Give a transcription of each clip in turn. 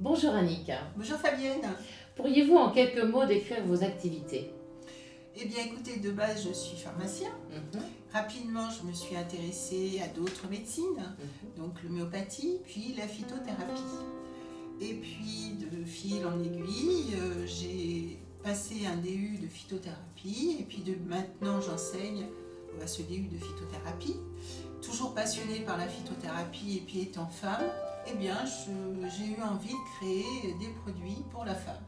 Bonjour Annick. Bonjour Fabienne. Pourriez-vous en quelques mots décrire vos activités? Eh bien écoutez, de base je suis pharmacien. Mhm, Rapidement je me suis intéressée à d'autres médecines, mhm. donc l'homéopathie, puis la phytothérapie. Et puis de fil en aiguille, j'ai passé un DU de phytothérapie et puis maintenant j'enseigne à ce DU de phytothérapie. Toujours passionnée par la phytothérapie et puis étant femme, eh bien j'ai eu envie de créer des produits pour la femme.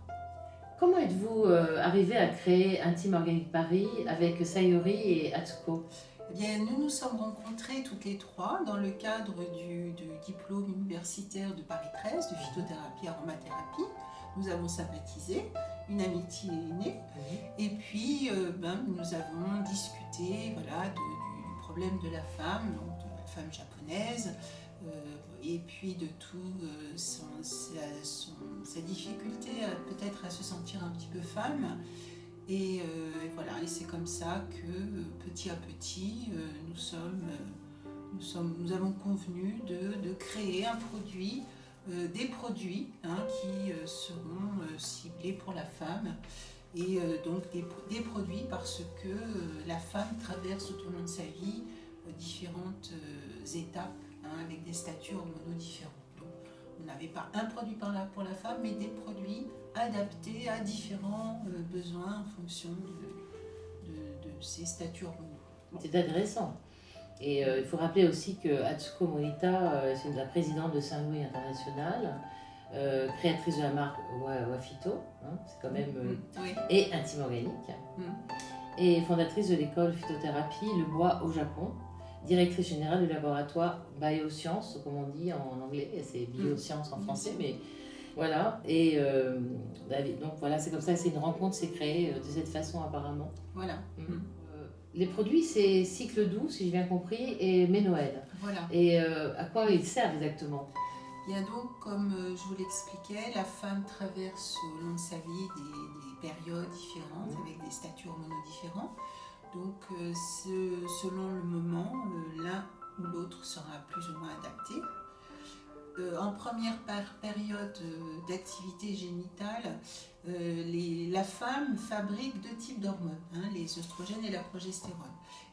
Comment êtes-vous arrivé à créer Intime Organique Paris avec Sayori et Atsuko? Eh bien, nous nous sommes rencontrés toutes les trois dans le cadre du diplôme universitaire de Paris 13 de phytothérapie aromathérapie. Nous avons sympathisé, une amitié est née, Mhm. et puis nous avons discuté voilà, du problème de la femme, donc de la femme japonaise, et puis de tout sa difficulté peut-être à se sentir un petit peu femme. Et voilà, et c'est comme ça que petit à petit, nous avons convenu de créer un produit, des produits qui seront ciblés pour la femme. Et donc des produits parce que la femme traverse tout au long de sa vie différentes étapes avec des statuts hormonaux différents. Donc, on n'avait pas un produit pour la femme, mais des produits adaptés à différents besoins en fonction de ces statuts hormonaux. Bon. C'est intéressant. Et il faut rappeler aussi que Atsuko Morita, c'est la présidente de Saint-Louis International, créatrice de la marque Wafito, c'est quand même, Oui. et Intime Organique, Mm. et fondatrice de l'école Phytothérapie Le Bois au Japon, directrice générale du laboratoire Biosciences, comme on dit en anglais, c'est biosciences en français, mais voilà. Et donc voilà, c'est comme ça, c'est une rencontre s'est créée de cette façon apparemment. Voilà. Les produits, c'est cycle doux, si j'ai bien compris, et Ménoël. Voilà. Et à quoi ils servent exactement? Il y a donc, comme je vous l'expliquais, la femme traverse au long de sa vie des périodes différentes avec des statuts hormonaux différents. Donc, selon le moment, l'un ou l'autre sera plus ou moins adapté. En première période d'activité génitale, la femme fabrique deux types d'hormones, les oestrogènes et la progestérone.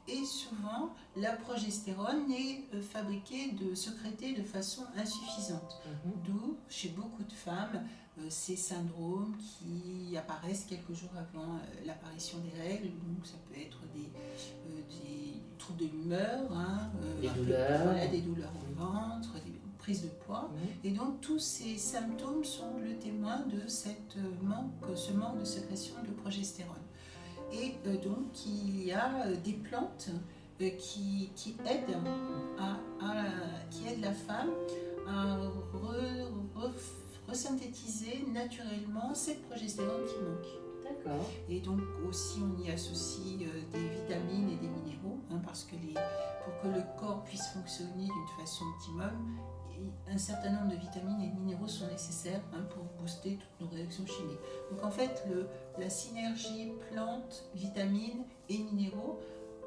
Et souvent, la progestérone est sécrétée de façon insuffisante. D'où, chez beaucoup de femmes, ces syndromes qui apparaissent quelques jours avant l'apparition des règles. Donc, ça peut être des troubles de l'humeur, des douleurs, des douleurs au ventre, des prises de poids. Et donc, tous ces symptômes sont le témoin de ce manque de sécrétion de progestérone. Et donc, il y a des plantes qui aident la femme à resynthétiser naturellement cette progestérone qui manque. D'accord. Et donc aussi on y associe des vitamines et des minéraux, parce que pour que le corps puisse fonctionner d'une façon optimum, un certain nombre de vitamines et de minéraux sont nécessaires pour booster toutes nos réactions chimiques. Donc en fait, la synergie plantes, vitamines et minéraux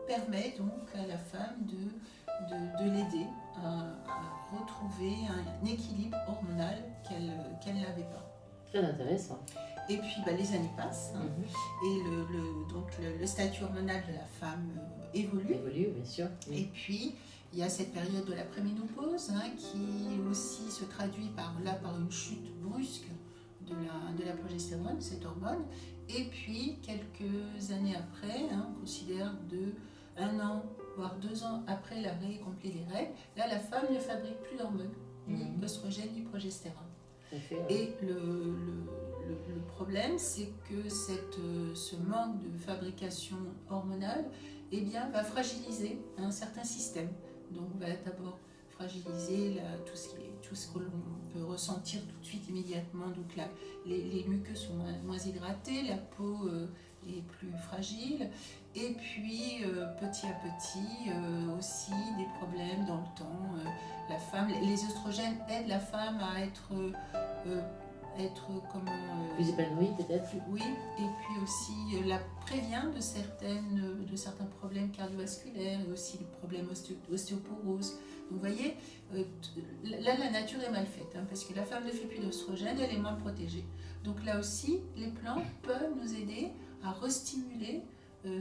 permet donc à la femme de l'aider à retrouver un équilibre hormonal qu'elle n'avait pas. Très intéressant. Et puis les années passent et le statut hormonal de la femme évolue. Évolue, bien sûr. Et puis il y a cette période de la préménopause qui aussi se traduit par une chute brusque de la progestérone, cette hormone. Et puis quelques années après, on considère un an voire 2 ans après l'arrêt complet des règles, là la femme ne fabrique plus d'hormones, ni oestrogène ni progestérone. Et le problème, c'est que ce manque de fabrication hormonale va fragiliser un certain système. Donc, va d'abord fragiliser tout ce que l'on peut ressentir tout de suite, immédiatement. Donc, les muqueuses sont moins hydratées, la peau est plus fragile. Et puis, petit à petit, aussi des problèmes dans le temps. Les oestrogènes aident la femme à être être Plus épanouie peut-être. oui, et puis aussi la prévient de certains problèmes cardiovasculaires et aussi le problème ostéoporose. Donc vous voyez, là la nature est mal faite, hein, parce que la femme ne fait plus d'oestrogène, elle est moins protégée. Donc là aussi, les plantes peuvent nous aider à restimuler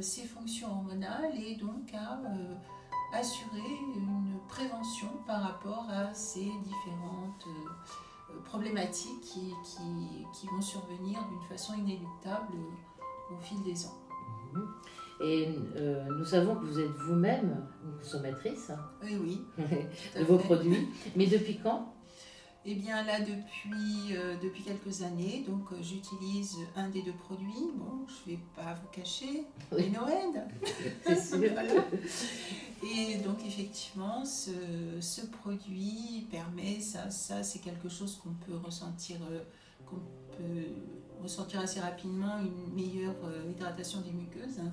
ces fonctions hormonales et donc à assurer une prévention par rapport à ces différentes problématiques qui vont survenir d'une façon inéluctable au fil des ans. Et nous savons que vous êtes vous-même une consommatrice Oui, de vos produits. Mais depuis quand? Eh bien là, depuis quelques années, donc j'utilise un des deux produits. Bon, je ne vais pas vous cacher, les Noël. C'est sûr. Voilà. Et donc effectivement, ce produit permet, ça c'est quelque chose qu'on peut ressentir assez rapidement, une meilleure hydratation des muqueuses. Hein.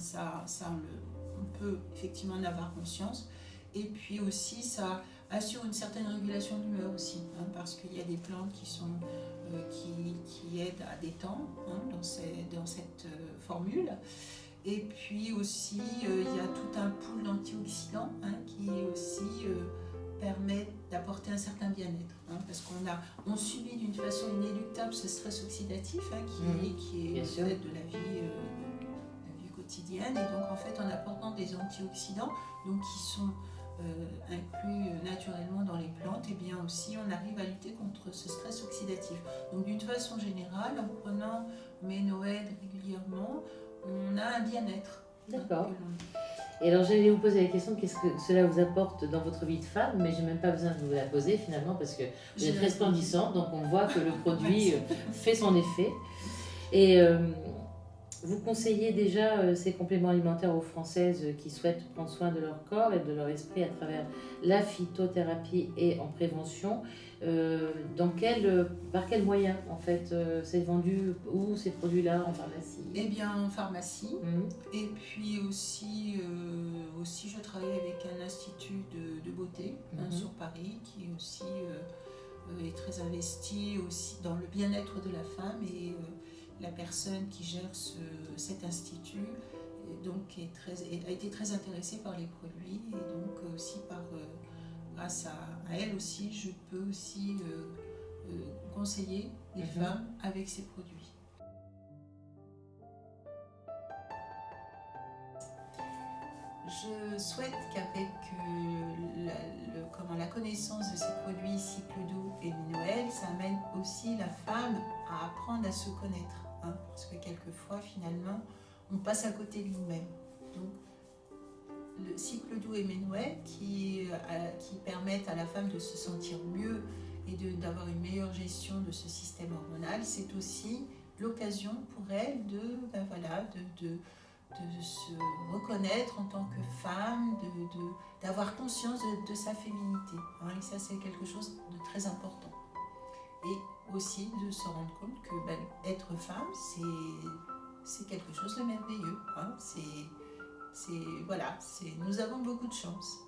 On peut effectivement en avoir conscience. Et puis aussi, ça assure une certaine régulation de l'humeur aussi, hein, parce qu'il y a des plantes qui aident à détendre, hein, dans cette formule. Et puis aussi, il y a tout un pool d'antioxydants, hein, qui aussi permet d'apporter un certain bien-être, hein, parce on subit d'une façon inéluctable ce stress oxydatif, hein, qui est le fait de la vie quotidienne. Et donc en fait, en apportant des antioxydants, donc qui sont inclus naturellement dans les plantes, et bien aussi on arrive à lutter contre ce stress oxydatif. Donc d'une façon générale, en prenant Ménoèd régulièrement, on a un bien-être. D'accord. Et alors j'allais vous poser la question, qu'est-ce que cela vous apporte dans votre vie de femme, mais j'ai même pas besoin de vous la poser finalement parce que vous êtes resplendissante, donc on voit que le produit fait son effet. Et vous conseillez déjà ces compléments alimentaires aux Françaises qui souhaitent prendre soin de leur corps et de leur esprit à travers la phytothérapie et en prévention. Par quel moyen en fait c'est vendu, où ces produits-là, en pharmacie? Eh bien en pharmacie. Et puis aussi je travaille avec un institut de beauté sur Paris qui aussi est très investi aussi dans le bien-être de la femme, et la personne qui gère cet institut donc a été très intéressée par les produits, et donc aussi grâce à elle aussi, je peux aussi conseiller les femmes avec ces produits. Je souhaite qu'avec la connaissance de ces produits Cycle Doux et Noël, ça amène aussi la femme à apprendre à se connaître, hein, parce que quelquefois finalement on passe à côté de nous-mêmes. Donc le Cycle Doux et Ménoël qui permettent à la femme de se sentir mieux et d'avoir une meilleure gestion de ce système hormonal, c'est aussi l'occasion pour elle de se reconnaître en tant que femme, d'avoir conscience de sa féminité. Hein, et ça, c'est quelque chose de très important. Et aussi de se rendre compte que être femme, c'est quelque chose de merveilleux. Hein. Nous avons beaucoup de chance.